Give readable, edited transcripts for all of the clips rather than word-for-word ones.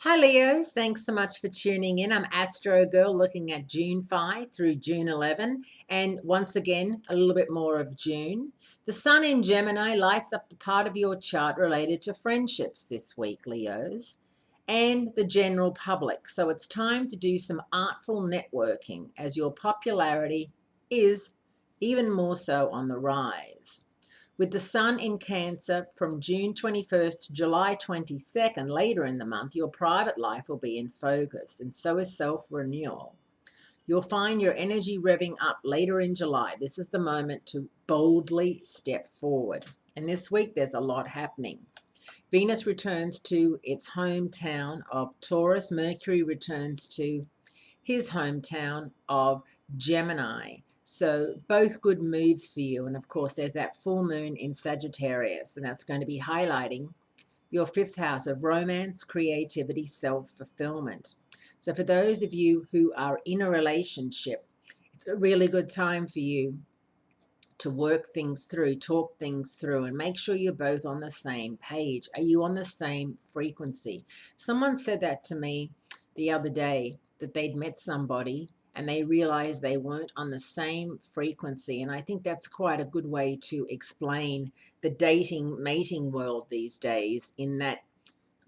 Hi Leos, thanks so much for tuning in. I'm Astrogirl looking at June 5 through June 11, and once again, a little bit more of June. The sun in Gemini lights up the part of your chart related to friendships this week, Leos, and the general public. So it's time to do some artful networking as your popularity is even more so on the rise. With the sun in Cancer from June 21st to July 22nd, later in the month, your private life will be in focus, and so is self-renewal. You'll find your energy revving up later in July. This is the moment to boldly step forward. And this week, there's a lot happening. Venus returns to its hometown of Taurus. Mercury returns to his hometown of Gemini. So both good moves for you. And of course, there's that full moon in Sagittarius, and that's going to be highlighting your fifth house of romance, creativity, self-fulfillment. So for those of you who are in a relationship, it's a really good time for you to work things through, talk things through, and make sure you're both on the same page. Are you on the same frequency? Someone said that to me the other day, that they'd met somebody and they realized they weren't on the same frequency. And I think that's quite a good way to explain the dating, mating world these days, in that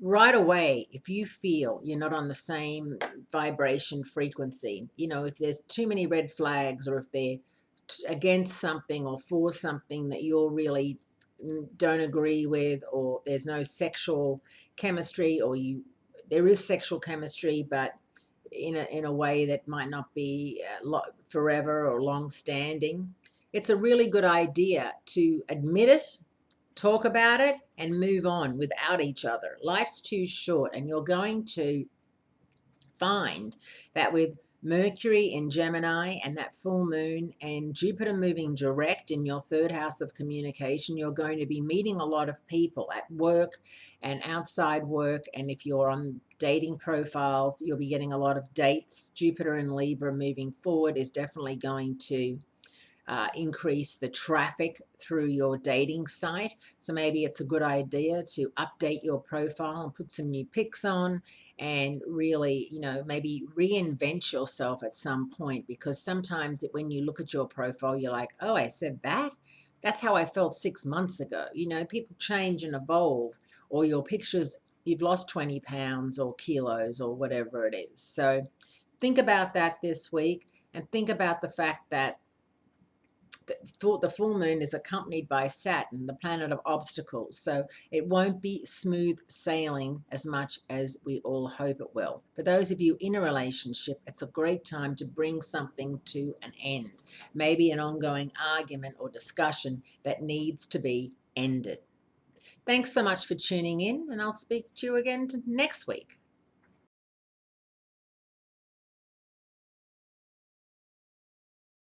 right away, if you feel you're not on the same vibration frequency, if there's too many red flags, or if they're against something or for something that you're really don't agree with, or there's no sexual chemistry, or there is sexual chemistry, but in a way that might not be forever or long standing, it's a really good idea to admit it, talk about it, and move on without each other. Life's too short, and you're going to find that with Mercury in Gemini and that full moon and Jupiter moving direct in your third house of communication, you're going to be meeting a lot of people at work and outside work. And if you're on dating profiles, you'll be getting a lot of dates. Jupiter in Libra moving forward is definitely going to increase the traffic through your dating site. So maybe it's a good idea to update your profile and put some new pics on, and really, maybe reinvent yourself at some point, because sometimes when you look at your profile, you're like, oh, I said that? That's how I felt 6 months ago. People change and evolve, or your pictures, you've lost 20 pounds or kilos or whatever it is. So think about that this week, and think about the fact that the full moon is accompanied by Saturn, the planet of obstacles. So it won't be smooth sailing as much as we all hope it will. For those of you in a relationship, it's a great time to bring something to an end. Maybe an ongoing argument or discussion that needs to be ended. Thanks so much for tuning in, and I'll speak to you again next week.